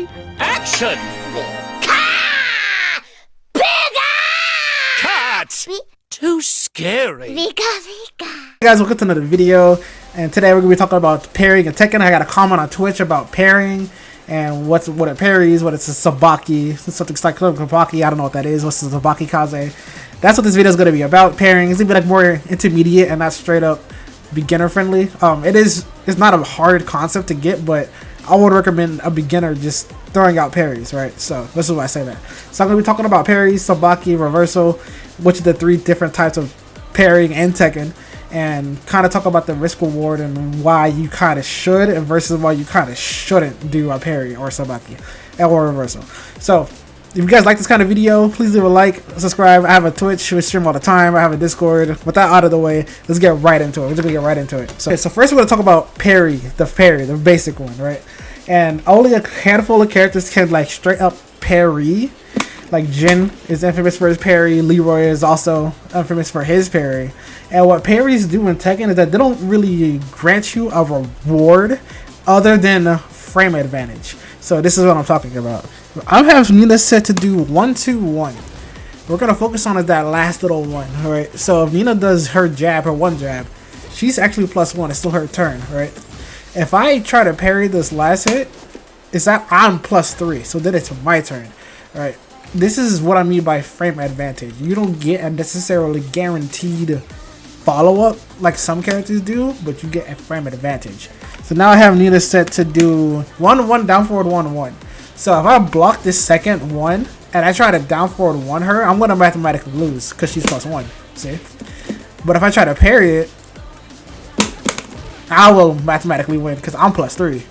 Ready? Action! Cut! Too scary. Hey guys, welcome to another video, and today we're gonna be talking about parrying and Tekken. I got a comment on Twitch about parrying and what it parries, what it's a Sabaki, something like Sabaki. I don't know what that is. What's the Sabaki Kaze? That's what this video is gonna be about. Parrying. It's gonna be like more intermediate and not straight up beginner friendly. It's not a hard concept to get, but I would recommend a beginner just throwing out parries, right? So this is why I say that. So I'm gonna be talking about parries, Sabaki, reversal, which are the three different types of parrying and Tekken, and kind of talk about the risk reward and why you kind of should and versus why you kind of shouldn't do a parry or Sabaki or reversal. So if you guys like this kind of video, please leave a like, subscribe. I have a Twitch, we stream all the time. I have a Discord. With that out of the way, let's get right into it. We're just gonna get right into it. So first we're gonna talk about parry, the basic one, right? And only a handful of characters can like straight up parry. Like Jin is infamous for his parry. Leroy is also infamous for his parry. And what parries do in Tekken is that they don't really grant you a reward other than frame advantage. So this is what I'm talking about. I have Nina set to do 1-2-1. We're gonna focus on that last little one, alright? So if Nina does her jab, her one jab, she's actually +1. It's still her turn, right? If I try to parry this last hit, it's that I'm +3. So then it's my turn, right? This is what I mean by frame advantage. You don't get a necessarily guaranteed follow-up like some characters do, but you get a frame advantage. So now I have Nina set to do 1-1 down forward 1-1. So if I block this second one and I try to down forward 1 her, I'm gonna mathematically lose because she's +1. See? But if I try to parry it, I will mathematically win because I'm +3.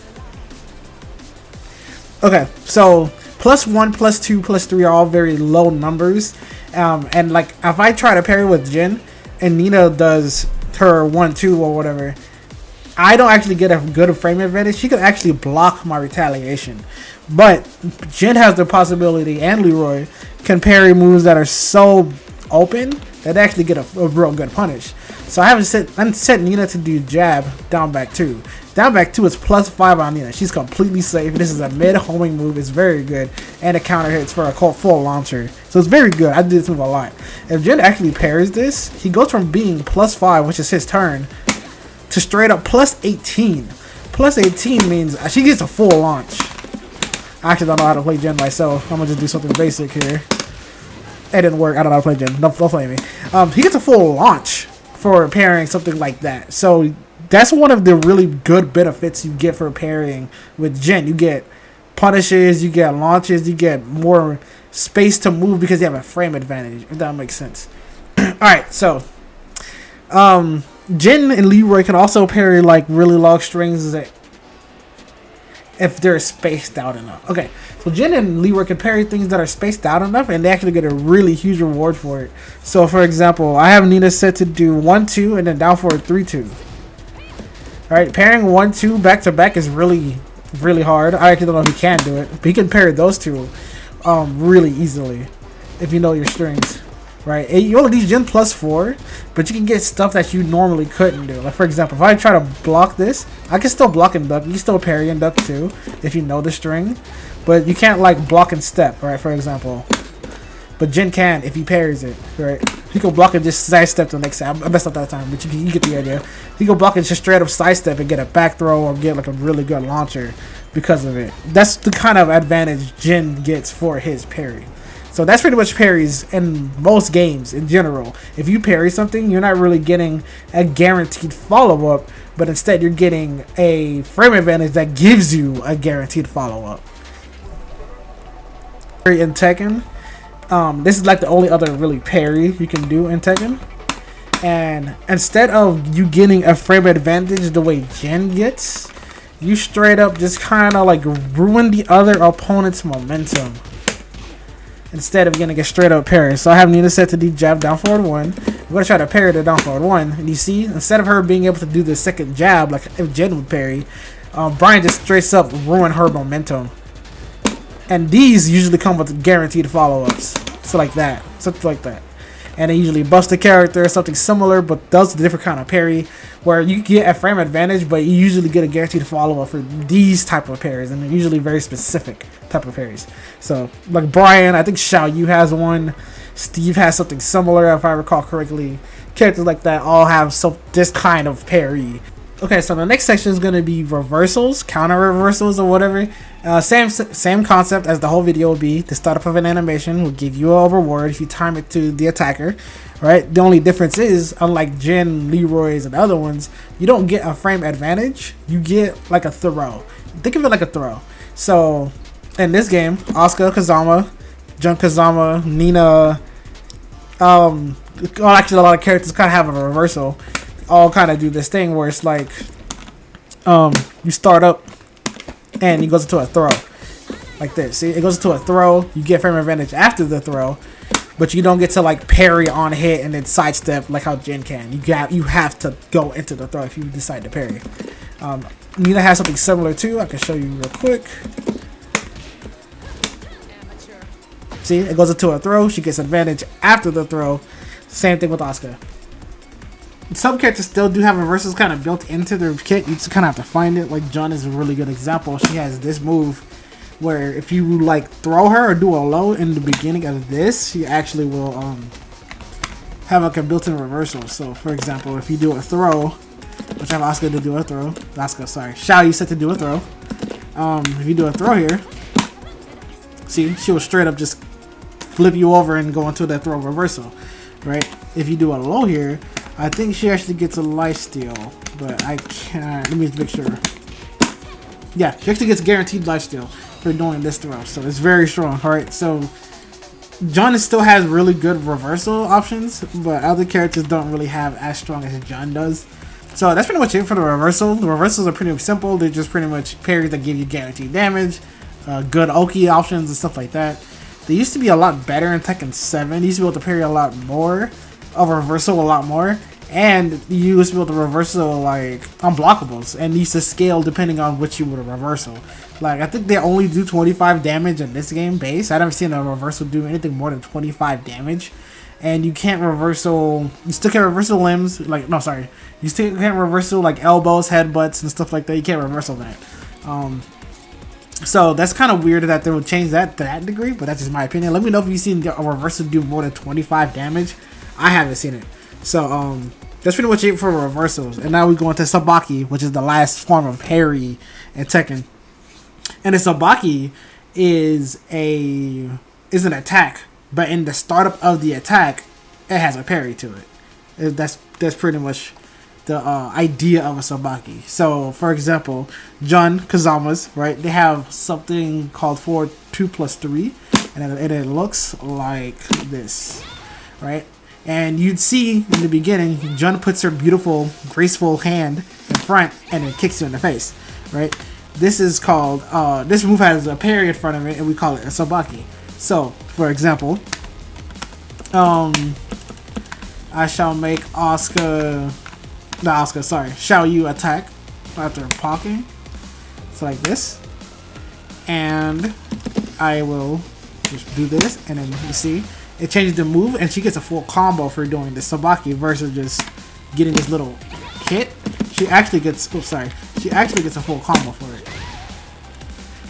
Okay, so +1, +2, +3 are all very low numbers. And like if I try to parry with Jin and Nina does her 1-2 or whatever, I don't actually get a good frame advantage. She can actually block my retaliation. But Jin has the possibility, and Leroy can parry moves that are so open that they actually get a real good punish. So I haven't set Nina to do jab down back 2. Down back 2 is +5 on Nina. She's completely safe. This is a mid homing move. It's very good. And it counter hits for a full launcher. So it's very good. I do this move a lot. If Jin actually parries this, he goes from being +5, which is his turn, to straight up +18. +18 means she gets a full launch. I actually don't know how to play Jin myself. I'm going to just do something basic here. It didn't work. I don't know how to play Jin. Don't play me. He gets a full launch for parrying something like that. So that's one of the really good benefits you get for parrying with Jin. You get punishes, you get launches, you get more space to move because you have a frame advantage, if that makes sense. Alright, so Jin and Leroy can also parry like really long strings if they're spaced out enough. Okay, so Jin and Leroy can parry things that are spaced out enough and they actually get a really huge reward for it. So for example, I have Nina set to do 1-2 and then down forward 3-2. Alright, parrying 1-2 back to back is really hard. I actually don't know if he can do it, but he can parry those two really easily if you know your strings. Right, you only need Jin +4, but you can get stuff that you normally couldn't do. Like for example, if I try to block this, I can still block and duck. You can still parry and duck too if you know the string, but you can't like block and step, right? For example, but Jin can if he parries it, right? He can block and just sidestep the next time. I messed up that time, but you get the idea. He can block and just straight up sidestep and get a back throw or get like a really good launcher because of it. That's the kind of advantage Jin gets for his parry. So that's pretty much parries in most games in general. If you parry something, you're not really getting a guaranteed follow-up, but instead you're getting a frame advantage that gives you a guaranteed follow-up. In Tekken, this is like the only other really parry you can do in Tekken. And instead of you getting a frame advantage the way Jin gets, you straight up just kind of like ruin the other opponent's momentum instead of getting a straight up parry. So I have Nina set to do jab down forward 1. I'm going to try to parry the down forward 1. And you see, instead of her being able to do the second jab like if Jin would parry, Brian just straight up ruin her momentum. And these usually come with guaranteed follow-ups. So like that. Something like that. and they usually bust the character or something similar, but does a different kind of parry, where you get a frame advantage, but you usually get a guaranteed follow-up for these type of parries, and they're usually very specific type of parries. So, like Brian, I think Xiao Yu has one, Steve has something similar, if I recall correctly. Characters like that all have this kind of parry. Okay, so the next section is going to be reversals, counter reversals, or whatever. Same concept as the whole video will be. The startup of an animation will give you a reward if you time it to the attacker, right? The only difference is, unlike Jin, Leroy's, and other ones, you don't get a frame advantage. You get like a throw. Think of it like a throw. So, in this game, Asuka, Kazama, Jun Kazama, Nina, well, actually a lot of characters kind of have a reversal. All kind of do this thing where it's like, you start up and it goes into a throw like this. See, it goes into a throw. You get frame advantage after the throw, but you don't get to like parry on hit and then sidestep like how Jin can. You have to go into the throw if you decide to parry. Nina has something similar too. I can show you real quick. See, it goes into a throw. She gets advantage after the throw. Same thing with Asuka. Some characters still do have reversals kind of built into their kit. You just kind of have to find it. Like Jun is a really good example. She has this move where if you like throw her or do a low in the beginning of this, she actually will have like a built-in reversal. So for example, if you do a throw, which I have Asuka to do a throw, Xiao Yu set to do a throw. If you do a throw here, see, she will straight up just flip you over and go into that throw reversal, right? If you do a low here, I think she actually gets a lifesteal, but I can't. Let me make sure. Yeah, she actually gets guaranteed lifesteal for doing this throw, so it's very strong. All right, so Jun still has really good reversal options, but other characters don't really have as strong as Jun does. So that's pretty much it for the reversal. The reversals are pretty simple. They're just pretty much parries that give you guaranteed damage, good Oki options and stuff like that. They used to be a lot better in Tekken 7. You used to be able to parry a lot more, of reversal a lot more, and you used to be able to reversal like unblockables, and used to scale depending on which you would reversal. Like I think they only do 25 damage in this game base. I never seen a reversal do anything more than 25 damage. And you can't reversal. You still can't reversal limbs. Like no, sorry, you still can't reversal like elbows, headbutts, and stuff like that. You can't reversal that. So that's kind of weird that they would change that to that degree, but that's just my opinion. Let me know if you've seen a reversal do more than 25 damage. I haven't seen it. So that's pretty much it for reversals. And now we go into Sabaki, which is the last form of parry in Tekken. And the Sabaki is an attack, but in the startup of the attack, it has a parry to it. That's pretty much the idea of a Sabaki. So for example, Jun, Kazama's, right? They have something called 4-2+3, and it looks like this, right? And you'd see in the beginning, Jun puts her beautiful, graceful hand in front and it kicks you in the face, right? This is called, this move has a parry in front of it and we call it a Sabaki. So, for example, I shall make Xiao Yu attack after poking. So like this. And I will just do this and then you see, it changes the move, and she gets a full combo for doing the Sabaki versus just getting this little hit. She actually gets, she actually gets a full combo for it.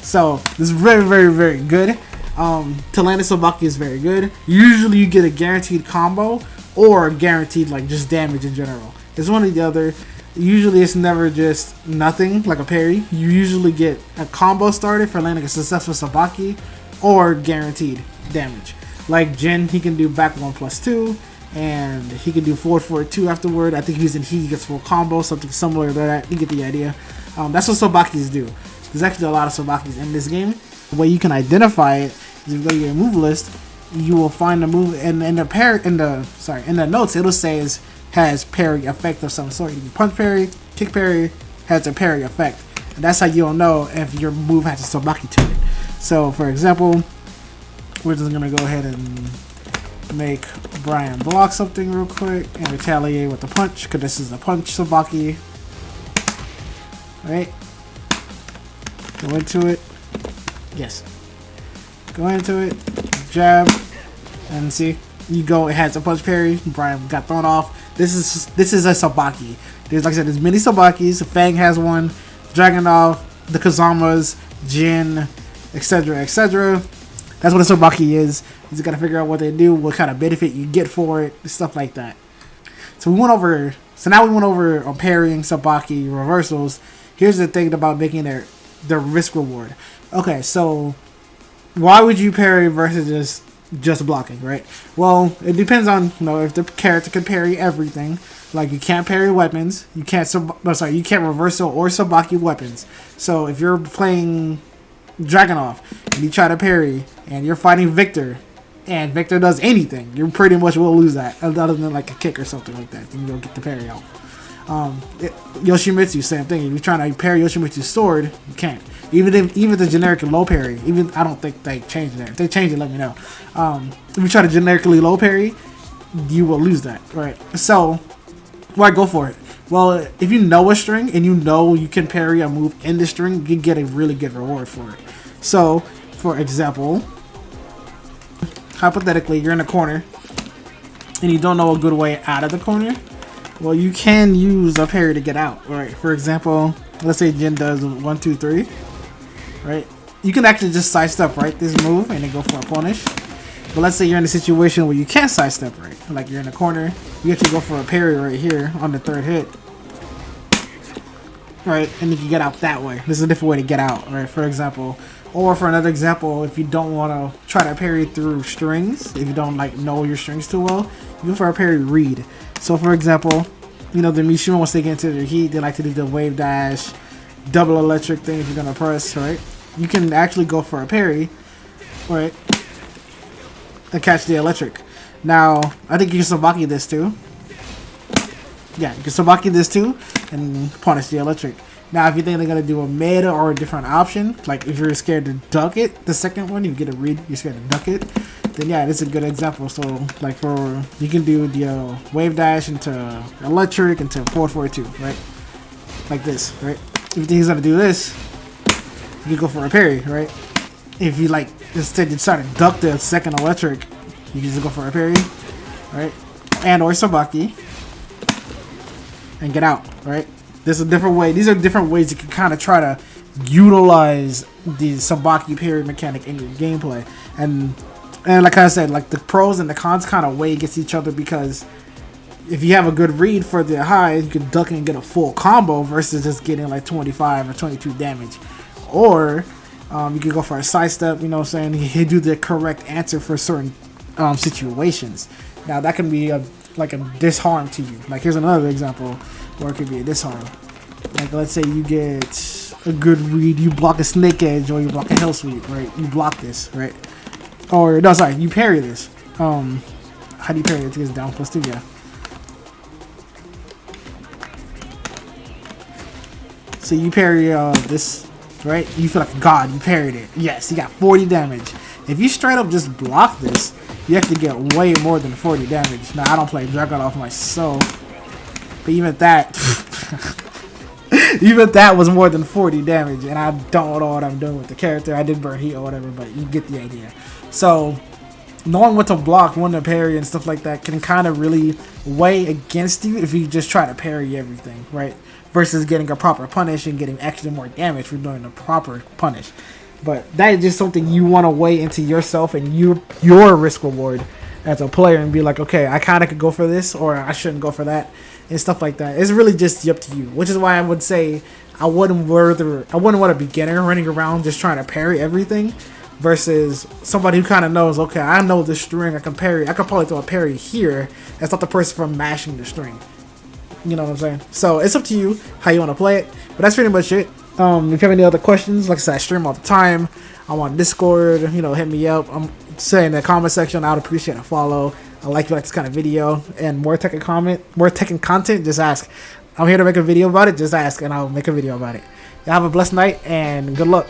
So this is very, very, very good. To land a Sabaki is very good. Usually you get a guaranteed combo or guaranteed like just damage in general. It's one or the other. Usually it's never just nothing like a parry. You usually get a combo started for landing a successful Sabaki or guaranteed damage. Like Jin, he can do back 1+2, and he can do forward 2 afterward. I think he's in he gets full combo, something similar to that. You get the idea. That's what Sabakis do. There's actually a lot of Sabakis in this game. The way you can identify it is if you go to your move list, you will find the move in the notes. It'll say has parry effect of some sort. You can punch parry, kick parry, has a parry effect, and that's how you'll know if your move has a Sabaki to it. So, for example, we're just gonna go ahead and make Brian block something real quick and retaliate with the punch, because this is a punch Sabaki. Right? Go into it. Yes. Go into it. Jab. And see, you go, it has a punch parry. Brian got thrown off. This is a Sabaki. There's, like I said, there's many Sabakis. Fang has one. Dragunov, the Kazamas, Jin, etc., etc. That's what a Sabaki is. You just gotta figure out what they do, what kind of benefit you get for it, stuff like that. So now we went over on parrying, Sabaki, reversals. Here's the thing about making their risk reward. Okay, so why would you parry versus just blocking, right? Well, it depends on, if the character can parry everything. Like, you can't parry weapons, you can't reversal or Sabaki weapons. So if you're playing Dragunov and you try to parry and you're fighting Victor and Victor does anything, you pretty much will lose that, other than like a kick or something like that. Then you don't get the parry out. Yoshimitsu, same thing. If you're trying to parry Yoshimitsu's sword, you can't. Even the generic low parry, I don't think they changed that. If they change it, let me know. If you try to generically low parry, you will lose that, right? So, why go for it? Well, if you know a string and you can parry a move in the string, you can get a really good reward for it. So, for example, hypothetically, you're in a corner and you don't know a good way out of the corner. Well, you can use a parry to get out, right? For example, let's say Jin does 1, 2, 3, right? You can actually just sidestep, right, this move and then go for a punish. But let's say you're in a situation where you can't sidestep, right? Like you're in a corner, you actually go for a parry right here on the third hit, right? And you can get out that way. This is a different way to get out, right? For example, or for another example, if you don't want to try to parry through strings, if you don't know your strings too well, you go for a parry read. So for example, the Mishima, once they get into their heat, they like to do the wave dash, double electric thing if you're gonna press, right? You can actually go for a parry, right, and catch the electric. Now, I think you can Sabaki this too. Yeah, you can Sabaki this too and punish the electric. Now, if you think they're going to do a meta or a different option, like if you're scared to duck it, the second one, you get a read, you're scared to duck it, then yeah, this is a good example. So, like you can do the wave dash into electric into 442, right? Like this, right? If you think he's going to do this, you can go for a parry, right? If you instead you try to duck the second electric, you can just go for a parry, right? And or Sabaki and get out, right? There's a different way. These are different ways you can kind of try to utilize the Sabaki parry mechanic in your gameplay. And like I said, the pros and the cons kind of weigh against each other, because if you have a good read for the high, you can duck and get a full combo versus just getting 25 or 22 damage. Or you can go for a sidestep, you do the correct answer for certain situations. Now that can be a disarm to you. Here's another example where it could be a disarm. Let's say you get a good read, you block a snake edge or you block a hell sweep, right? You block this, right? Or no, sorry, you parry this. How do you parry it? It's down +2, yeah. So you parry this, right? You feel like a god, you parried it. Yes, you got 40 damage. If you straight up just block this, you actually get way more than 40 damage. Now, I don't play Dragunov myself, but even that, even that was more than 40 damage, and I don't know what I'm doing with the character. I did burn heat or whatever, but you get the idea. So, knowing what to block, when to parry, and stuff like that can kind of really weigh against you if you just try to parry everything, right? Versus getting a proper punish and getting actually more damage for doing a proper punish. But that is just something you want to weigh into yourself and your risk reward as a player, and be like, okay, I kind of could go for this, or I shouldn't go for that, and stuff like that. It's really just up to you, which is why I would say I wouldn't want a beginner running around just trying to parry everything, versus somebody who kind of knows, okay, I know this string, I can parry, I could probably throw a parry here and stop the person from mashing the string. You know what I'm saying? So it's up to you how you want to play it, but that's pretty much it. If you have any other questions, like I said, I stream all the time. I'm on Discord, hit me up. I'm saying in the comment section, I would appreciate a follow. I like this kind of video, and more Tekken content, just ask. I'm here to make a video about it, just ask, and I'll make a video about it. Y'all have a blessed night, and good luck.